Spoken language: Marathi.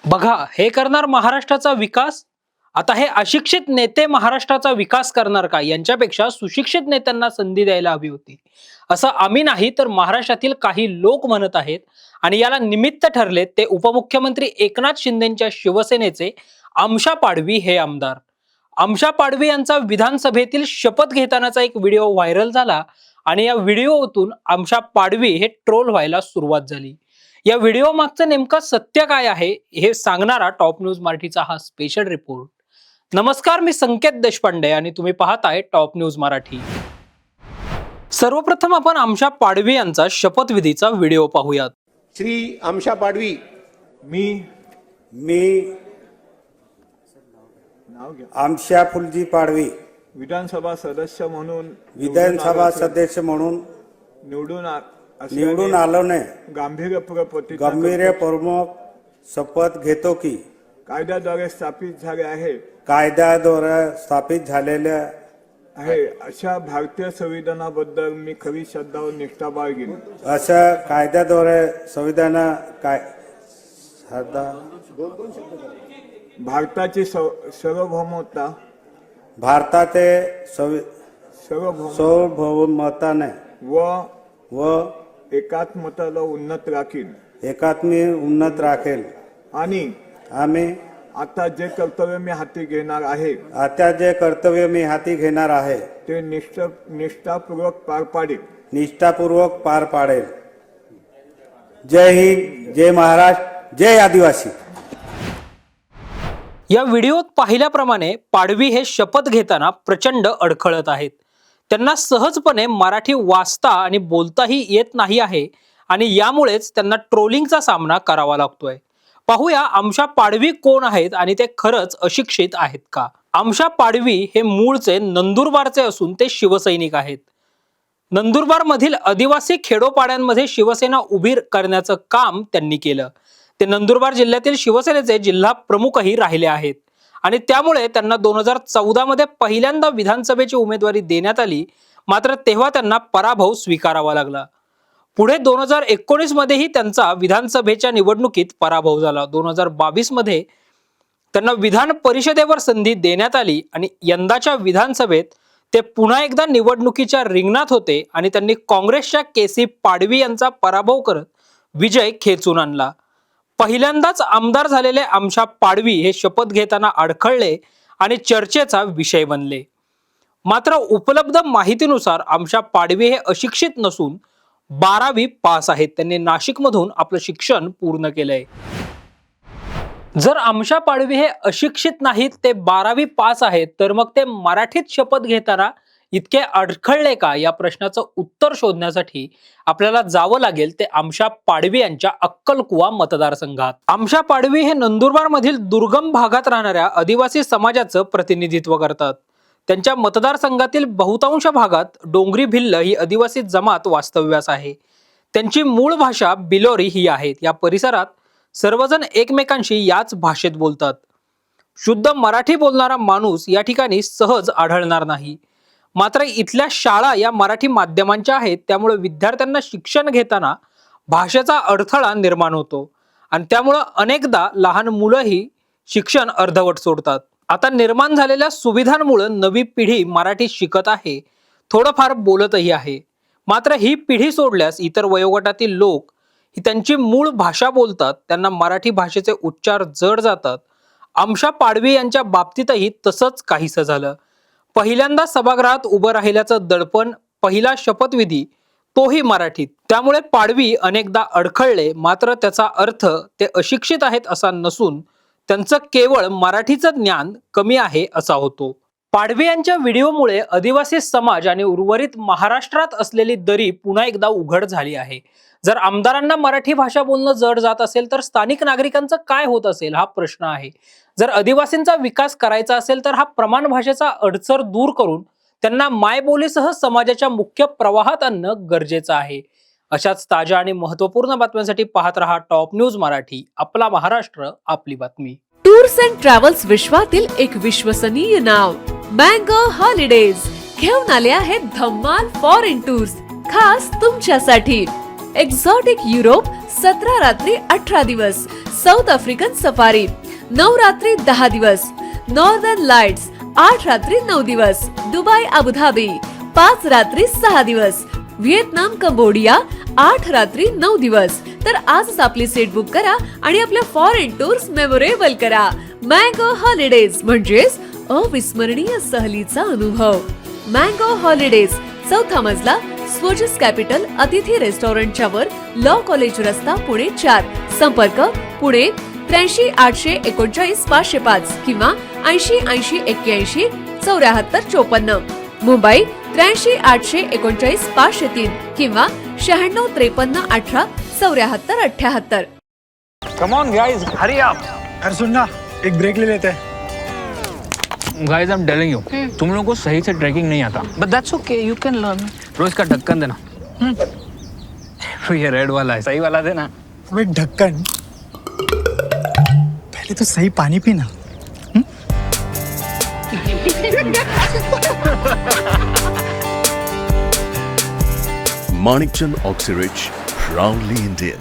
बघा, हे करणार महाराष्ट्राचा विकास. आता हे अशिक्षित नेते महाराष्ट्राचा विकास करणार का, यांच्यापेक्षा सुशिक्षित नेत्यांना संधी द्यायला हवी होती, असं आम्ही नाही तर महाराष्ट्रातील काही लोक म्हणत आहेत. आणि याला निमित्त ठरले ते उपमुख्यमंत्री एकनाथ शिंदेच्या शिवसेनेचे आमशा पाडवी हे आमदार. आमशा पाडवी यांचा विधानसभेतील शपथ घेतानाचा एक व्हिडिओ व्हायरल झाला आणि या व्हिडिओतून आमशा पाडवी हे ट्रोल व्हायला सुरुवात झाली. या व्हिडिओ मागचं नेमकं सत्य काय आहे हे सांगणारा टॉप न्यूज मराठीचा हा स्पेशल रिपोर्ट. नमस्कार, मी संकेत देशपांडे आणि तुम्ही पाहताय टॉप न्यूज मराठी. सर्वप्रथम आपण आमशा पाडवी यांचा शपथविधीचा व्हिडिओ पाहूयात. श्री आमशा पाडवी. मी आमशा फुलजी पाडवी विधानसभा सदस्य म्हणून निवडून आलो ने गांभीर्यपूर्वक शपथ घेतो की कायद्याद्वारे स्थापित झालेल्या आहे अशा भारतीय संविधानाबद्दल मी खरी श्रद्धा व निष्ठा बाळगीन. अशा कायद्याद्वारे भारताची सार्वभौमता सार्वभौमताने व एकात्मताला उन्नत राखेल आणि आम्ही आता जे कर्तव्य मी हाती घेणार आहे ते निष्ठापूर्वक पार पाडेल. जय हिंद, जय महाराष्ट्र, जय आदिवासी. या व्हिडिओत पाहिल्याप्रमाणे पाडवी हे शपथ घेताना प्रचंड अडखळत आहेत. त्यांना सहजपणे मराठी वाचता आणि बोलताही येत नाही आहे आणि यामुळेच त्यांना ट्रोलिंगचा सामना करावा लागतोय. पाहूया आमशा पाडवी कोण आहेत आणि ते खरंच अशिक्षित आहेत का. आमशा पाडवी हे मूळचे नंदुरबारचे असून ते शिवसैनिक आहेत. नंदुरबार मधील आदिवासी खेडोपाड्यांमध्ये शिवसेना उभी करण्याचं काम त्यांनी केलं. ते नंदुरबार जिल्ह्यातील शिवसेनेचे जिल्हा प्रमुखही राहिले आहेत आणि त्यामुळे त्यांना 2014 मध्ये पहिल्यांदा विधानसभेची उमेदवारी देण्यात आली. मात्र तेव्हा त्यांना पराभव स्वीकारावा लागला. पुढे 2019 मध्येही त्यांचा विधानसभेच्या निवडणुकीत पराभव झाला. 2022 मध्ये त्यांना विधान परिषदेवर संधी देण्यात आली आणि यंदाच्या विधानसभेत ते पुन्हा एकदा निवडणुकीच्या रिंगणात होते आणि त्यांनी काँग्रेसच्या केसी पाडवी यांचा पराभव करत विजय खेचून आणला. पहिल्यांदाच आमदार झालेले आमशा पाडवी हे शपथ घेताना अडखळले आणि चर्चेचा विषय बनले. मात्र उपलब्ध माहितीनुसार आमशा पाडवी हे अशिक्षित नसून 12वी पास आहेत. त्यांनी नाशिकमधून आपलं शिक्षण पूर्ण केलंय. जर आमशा पाडवी हे अशिक्षित नाहीत, ते 12वी पास आहेत, तर मग ते मराठीत शपथ घेताना इतके अडखळले का, या प्रश्नाचं उत्तर शोधण्यासाठी आपल्याला जावं लागेल ते आमशा पाडवी यांच्या अक्कलकुवा मतदारसंघात. आमशा पाडवी हे नंदुरबार मधील दुर्गम भागात राहणाऱ्या आदिवासी समाजाचं प्रतिनिधित्व करतात. त्यांच्या मतदारसंघातील बहुतांश भागात डोंगरी भिल्ल ही आदिवासी जमात वास्तव्यास आहे. त्यांची मूळ भाषा बिलोरी ही आहे. या परिसरात सर्वजण एकमेकांशी याच भाषेत बोलतात. शुद्ध मराठी बोलणारा माणूस या ठिकाणी सहज आढळणार नाही. मात्र इथल्या शाळा या मराठी माध्यमांच्या आहेत, त्यामुळे विद्यार्थ्यांना शिक्षण घेताना भाषेचा अडथळा निर्माण होतो आणि त्यामुळे अनेकदा लहान मुलंही शिक्षण अर्धवट सोडतात. आता निर्माण झालेल्या सुविधांमुळे नवी पिढी मराठी शिकत आहे, थोडंफार बोलतही आहे. मात्र ही पिढी सोडल्यास इतर वयोगटातील लोक ही त्यांची मूळ भाषा बोलतात. त्यांना मराठी भाषेचे उच्चार जड जातात. आमशा पाडवी यांच्या बाबतीतही तसंच काहीसं झालं. पहिल्यांदा सभागृहात उभं राहिल्याचं दडपण, पहिला शपथविधी तोही मराठीत. त्यामुळे पाडवी अनेकदा अडखळले. मात्र त्याचा अर्थ ते अशिक्षित आहेत असा नसून त्यांचं केवळ मराठीचं ज्ञान कमी आहे असा होतो. पाडवी यांच्या व्हिडिओमुळे आदिवासी समाज आणि उर्वरित महाराष्ट्रात असलेली दरी पुन्हा एकदा उघड झाली आहे. जर आमदारांना मराठी भाषा बोलणं जड जात असेल तर स्थानिक नागरिकांचं काय होत असेल हा प्रश्न आहे. जर आदिवासींचा विकास करायचा असेल तर हा प्रमाण भाषेचा अडसर दूर करून त्यांना मायबोलीसह समाजाच्या मुख्य प्रवाहात आणणं गरजेचं आहे. अशाच ताज्या आणि महत्त्वपूर्ण बातम्यांसाठी पाहत रहा टॉप न्यूज मराठी. आपला महाराष्ट्र, आपली बातमी. टूर्स अँड ट्रॅव्हल्स विश्वातील एक विश्वसनीय नाव मँगो हॉलिडेज घेऊन आले आहेत धम्माल फॉरेन टूर्स खास तुमच्यासाठी. एक्झॉटिक युरोप 17 रात्री 18 दिवस, साऊथ आफ्रिकन सफारी 9 रात्री 10 दिवस, नॉर्दर्न लाईट्स 8 रात्री 9 दिवस, दुबई अबुधाबी 5 रात्री 6 दिवस, व्हिएतनाम कंबोडिया 8 रात्री 9 दिवस. तर आजच आपली सीट बुक करा आणि आपल्या फॉरेन टूर्स मेमोरेबल करा. मँगो हॉलिडेज म्हणजेच अविस्मरणीय सहलीचा अनुभव. मँगो हॉलिडेज, चौथा मजला, स्वोजिस कॅपिटल अतिथी रेस्टॉरंटच्या वर, लॉ कॉलेज रस्ता, पुणे 4. संपर्क पुणे 83 839 505 किंवा 80 80 81 74 54. मुंबई 83 839 503 किंवा 96 53 18 74 78. Come on guys, hurry up. अरे सुन ना, एक ब्रेक ले लेते हैं. Guys, I'm telling you, तुम लोगों को सही से ट्रैकिंग नहीं आता. But that's okay, you can learn. रोज का ढक्कन देना. ये रेड वाला है, सही वाला देना. अबे ढक्कन, पहले तो सही पानी पीना. Manikchand Oxyrich, proudly Indian.